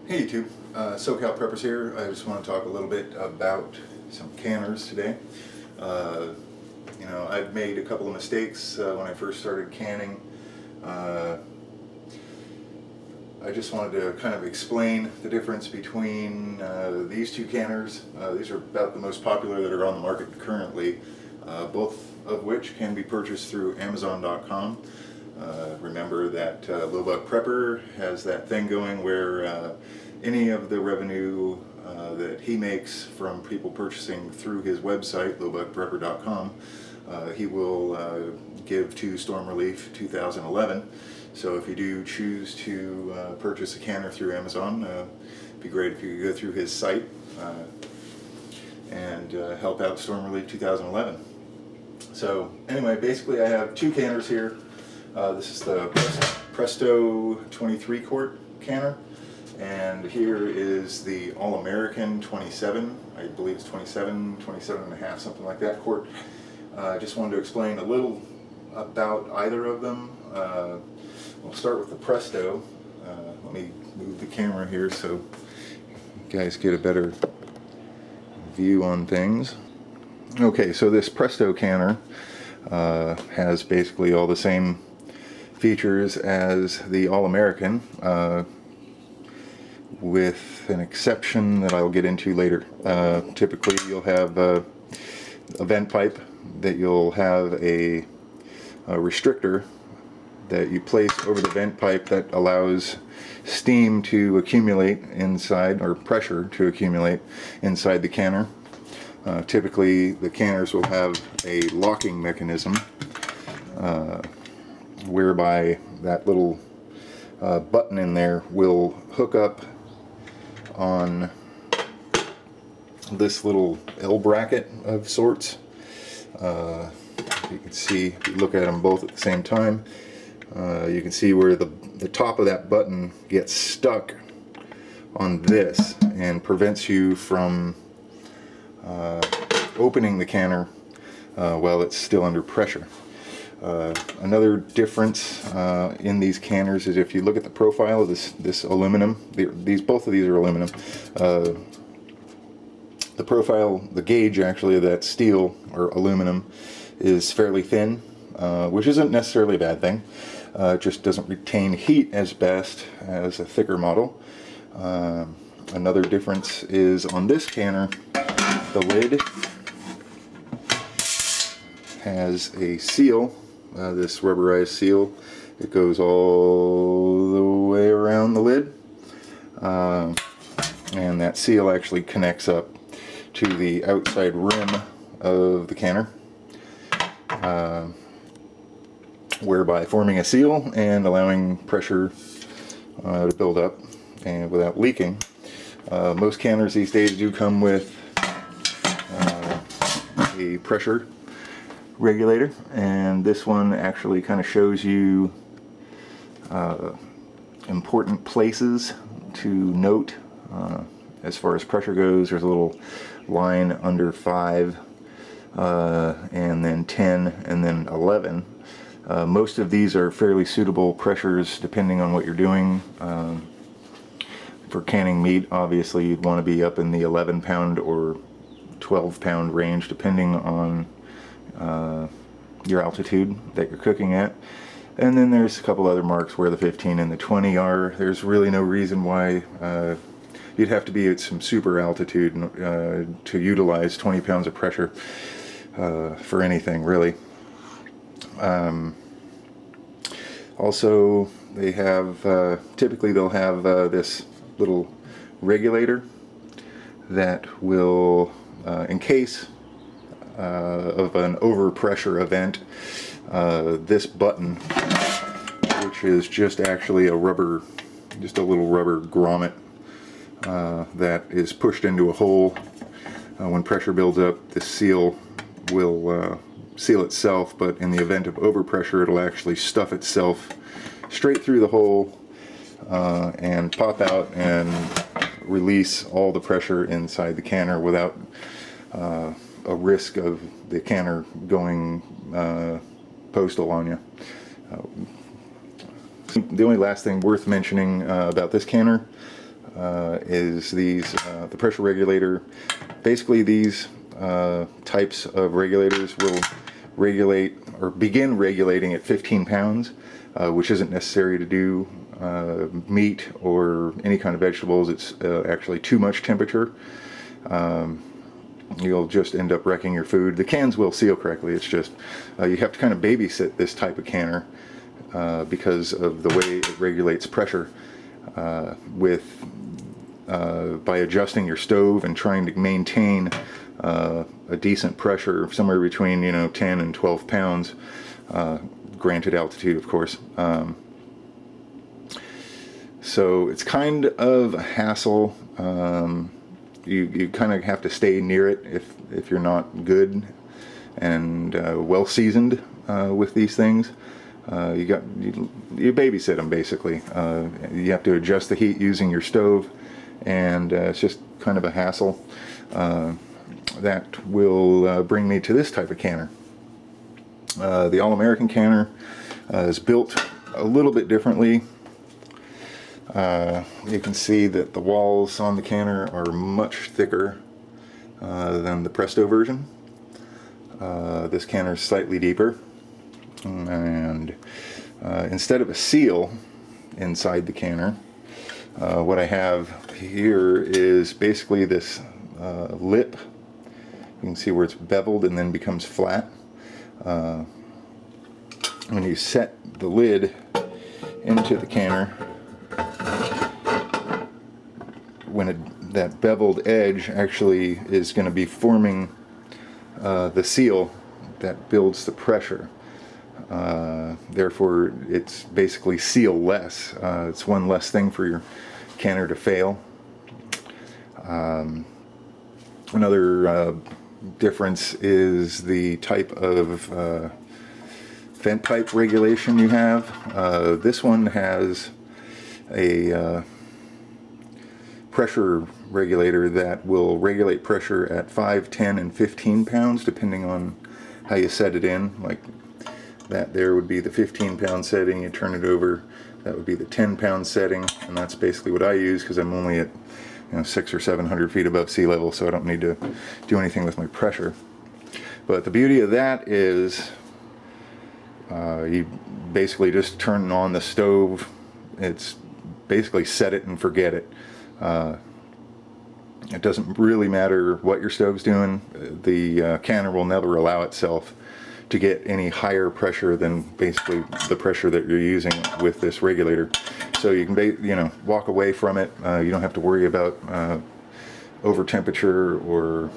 Hey YouTube, SoCal Preppers here. I just want to talk a little bit about some canners today. I've made a couple of mistakes when I first started canning. I just wanted to kind of explain the difference between these two canners. These are about the most popular that are on the market currently, both of which can be purchased through Amazon.com. Remember that Lowbuck Prepper has that thing going where any of the revenue that he makes from people purchasing through his website, lowbuckprepper.com, he will give to Storm Relief 2011. So if you do choose to purchase a canner through Amazon, it'd be great if you could go through his site and help out Storm Relief 2011. So anyway, basically I have two canners here. This is the Presto 23 quart canner, and here is the All-American 27, I believe it's 27 and a half, something like that quart. I just wanted to explain a little about either of them. We'll start with the Presto. Let me move the camera here so you guys get a better view on things. Okay, so this Presto canner has basically all the same features as the All-American, with an exception that I'll get into later. Typically you'll have a vent pipe that you'll have a restrictor that you place over the vent pipe that allows steam to accumulate inside, or pressure to accumulate inside the canner. Typically the canners will have a locking mechanism whereby that little button in there will hook up on this little L bracket of sorts. You can see, if you look at them both at the same time, you can see where the top of that button gets stuck on this and prevents you from opening the canner while it's still under pressure. Another difference in these canners is if you look at the profile of this aluminum, both of these are aluminum. The profile, the gauge actually of that steel or aluminum is fairly thin, which isn't necessarily a bad thing. It just doesn't retain heat as best as a thicker model. Another difference is on this canner, the lid has a seal. This rubberized seal, it goes all the way around the lid, and that seal actually connects up to the outside rim of the canner, whereby forming a seal and allowing pressure to build up and without leaking. Most canners these days do come with a pressure regulator, and this one actually kind of shows you important places to note as far as pressure goes. There's a little line under 5 and then 10 and then 11. Most of these are fairly suitable pressures depending on what you're doing. For canning meat, obviously you'd want to be up in the 11 pound or 12 pound range depending on your altitude that you're cooking at. And then there's a couple other marks where the 15 and the 20 are. There's really no reason why you'd have to be at some super altitude to utilize 20 pounds of pressure for anything really. Also, they have typically they'll have this little regulator that will, in case of an overpressure event, this button, which is just actually a little rubber grommet that is pushed into a hole. When pressure builds up, the seal will seal itself, but in the event of overpressure, it'll actually stuff itself straight through the hole and pop out and release all the pressure inside the canner without a risk of the canner going postal on you. The only last thing worth mentioning about this canner is these the pressure regulator. Basically, these types of regulators will regulate or begin regulating at 15 pounds, which isn't necessary to do meat or any kind of vegetables. It's actually too much temperature. You'll just end up wrecking your food. The cans will seal correctly. It's just you have to kind of babysit this type of canner because of the way it regulates pressure by adjusting your stove and trying to maintain a decent pressure somewhere between 10 and 12 pounds, granted altitude, of course. So it's kind of a hassle. You kind of have to stay near it if you're not good and well seasoned with these things. You babysit them basically. You have to adjust the heat using your stove, and it's just kind of a hassle. That will bring me to this type of canner. The All-American canner is built a little bit differently. You can see that the walls on the canner are much thicker than the Presto version. This canner is slightly deeper, and instead of a seal inside the canner, what I have here is basically this lip. You can see where it's beveled and then becomes flat. When you set the lid into the canner, that beveled edge actually is going to be forming the seal that builds the pressure. Therefore, it's basically seal-less. It's one less thing for your canner to fail. Another difference is the type of vent pipe regulation you have. This one has a pressure regulator that will regulate pressure at 5, 10, and 15 pounds depending on how you set it in. Like that there would be the 15-pound setting. You turn it over, that would be the 10-pound setting, and that's basically what I use because I'm only at 600 or 700 feet above sea level, so I don't need to do anything with my pressure. But the beauty of that is you basically just turn on the stove. It's basically set it and forget it. It doesn't really matter what your stove's doing. The canner will never allow itself to get any higher pressure than basically the pressure that you're using with this regulator. So you can walk away from it. You don't have to worry about over temperature or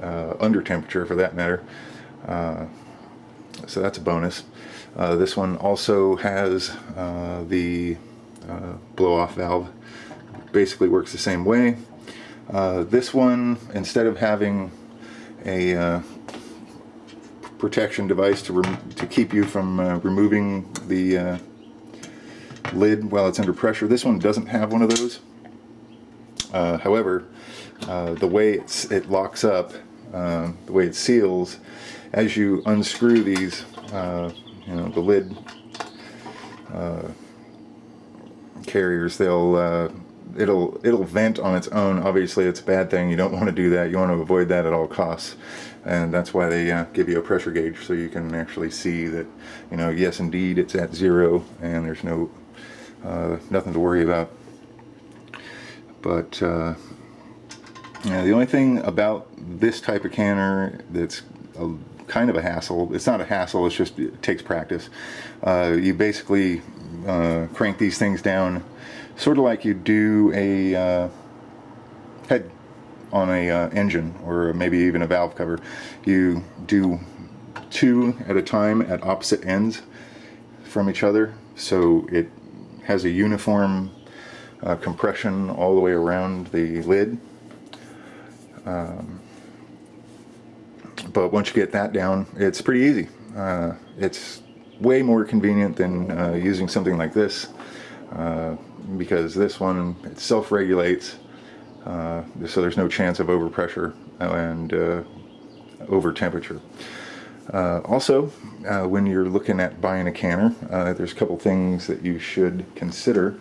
under temperature for that matter. So that's a bonus. This one also has the blow-off valve. Basically works the same way. This one, instead of having a protection device to keep you from removing the lid while it's under pressure, this one doesn't have one of those. However, the way it locks up, the way it seals, as you unscrew these, the lid carriers, it'll vent on its own. Obviously, it's a bad thing. You don't want to do that. You want to avoid that at all costs, and that's why they give you a pressure gauge so you can actually see that, yes, indeed, it's at 0 and there's no nothing to worry about. But the only thing about this type of canner that's kind of a hassle, it's not a hassle, it's just it takes practice. You basically crank these things down sort of like you do a head on a engine, or maybe even a valve cover. You do 2 at a time at opposite ends from each other, so it has a uniform compression all the way around the lid. But once you get that down, it's pretty easy. It's way more convenient than using something like this, because this one, it self-regulates, so there's no chance of overpressure and over temperature. Also, when you're looking at buying a canner, there's a couple things that you should consider.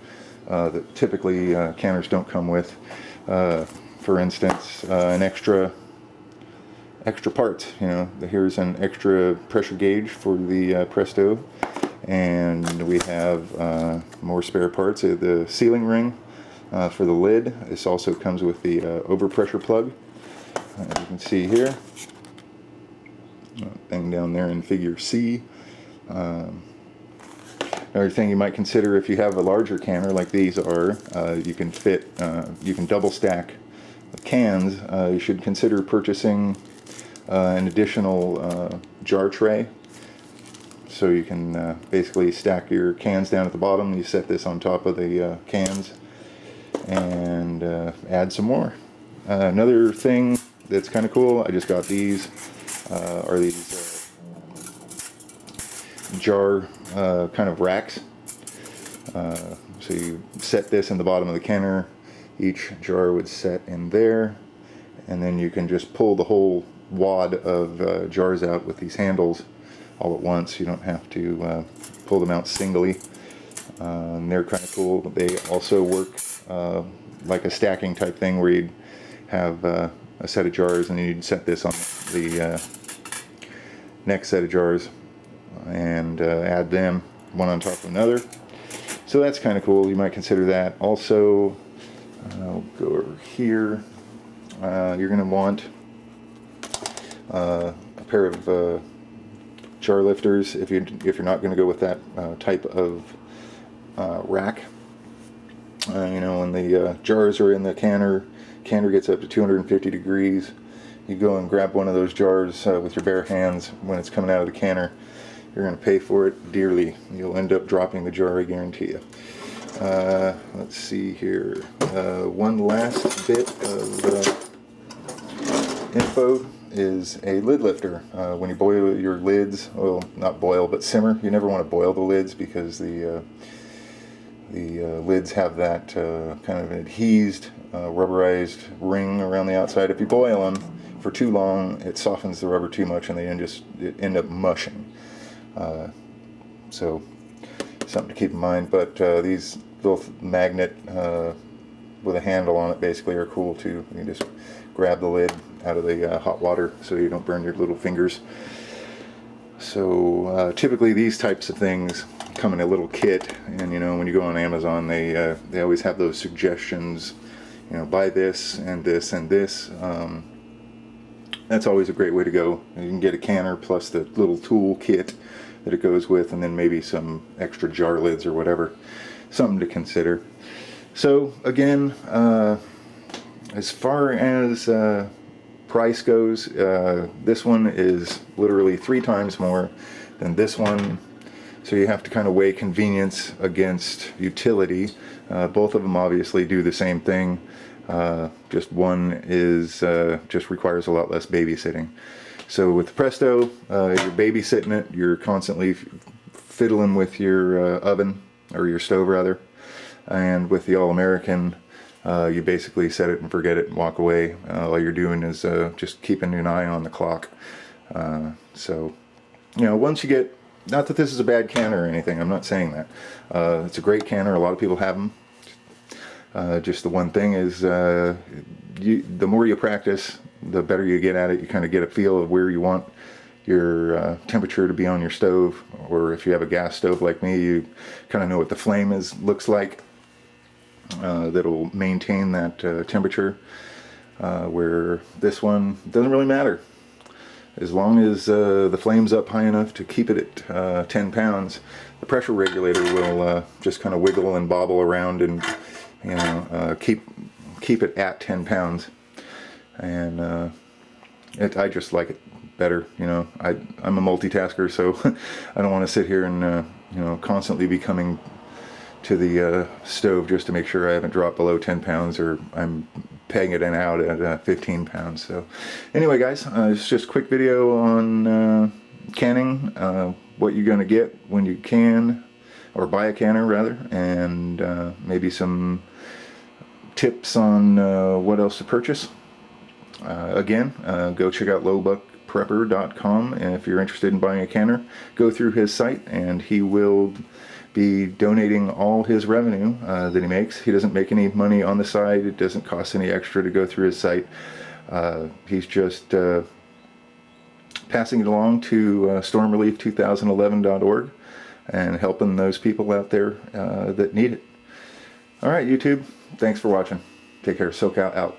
that typically canners don't come with. For instance, an extra parts. You know, here's an extra pressure gauge for the Presto, and we have more spare parts. The sealing ring for the lid. This also comes with the overpressure plug, as you can see here. Thing down there in figure C. Another thing you might consider, if you have a larger canner like these are, you can double stack the cans. You should consider purchasing an additional jar tray, so you can basically stack your cans down at the bottom. You set this on top of the cans and add some more. Another thing that's kind of cool, I just got these, are these jar kind of racks. So you set this in the bottom of the canner, each jar would set in there, and then you can just pull the whole wad of jars out with these handles all at once. You don't have to pull them out singly. And they're kind of cool. They also work like a stacking type thing, where you'd have a set of jars and you'd set this on the next set of jars and add them one on top of another. So that's kind of cool. You might consider that. Also, I'll go over here. You're going to want a pair of Char Lifters if you're not going to go with that type of rack. You know, when the jars are in the canner gets up to 250 degrees. You go and grab one of those jars with your bare hands when it's coming out of the canner. You're going to pay for it dearly. You'll end up dropping the jar, I guarantee you. Let's see here. One last bit of info is a lid lifter. When you boil your lids, well, not boil, but simmer, you never want to boil the lids, because the lids have that kind of adhesed, rubberized ring around the outside. If you boil them for too long, it softens the rubber too much and they end up mushing. So something to keep in mind. But these little magnet with a handle on it basically are cool too. You can just grab the lid out of the hot water so you don't burn your little fingers. So typically these types of things come in a little kit, and you know, when you go on Amazon, they always have those suggestions, you know, buy this and this and this. That's always a great way to go. You can get a canner plus the little tool kit that it goes with, and then maybe some extra jar lids or whatever. Something to consider. So again, as far as price goes, this one is literally 3 times more than this one. So you have to kind of weigh convenience against utility. Both of them obviously do the same thing. Just one is just requires a lot less babysitting. So with the Presto, you're babysitting it. You're constantly fiddling with your oven, or your stove rather. And with the All-American, you basically set it and forget it and walk away. All you're doing is just keeping an eye on the clock. So, you know, once you get, not that this is a bad canner or anything, I'm not saying that. It's a great canner, a lot of people have them. Just the one thing is, the more you practice, the better you get at it. You kind of get a feel of where you want your temperature to be on your stove, or if you have a gas stove like me, you kind of know what the flame looks like. That'll maintain that temperature, where this one doesn't really matter. As long as the flame's up high enough to keep it at 10 pounds, the pressure regulator will just kind of wiggle and bobble around and, you know, keep it at 10 pounds. And I just like it better. You know, I'm a multitasker, so I don't want to sit here and you know, constantly be coming to the stove just to make sure I haven't dropped below 10 pounds, or I'm pegging it out at 15 pounds. So anyway, guys, it's just a quick video on canning, what you're going to get when you can, or buy a canner rather, and maybe some tips on what else to purchase. Again, go check out lowbuckprepper.com, and if you're interested in buying a canner, go through his site and he will be donating all his revenue that he makes. He doesn't make any money on the side. It doesn't cost any extra to go through his site. He's just passing it along to stormrelief2011.org and helping those people out there that need it. All right, YouTube, thanks for watching. Take care. SoCal out.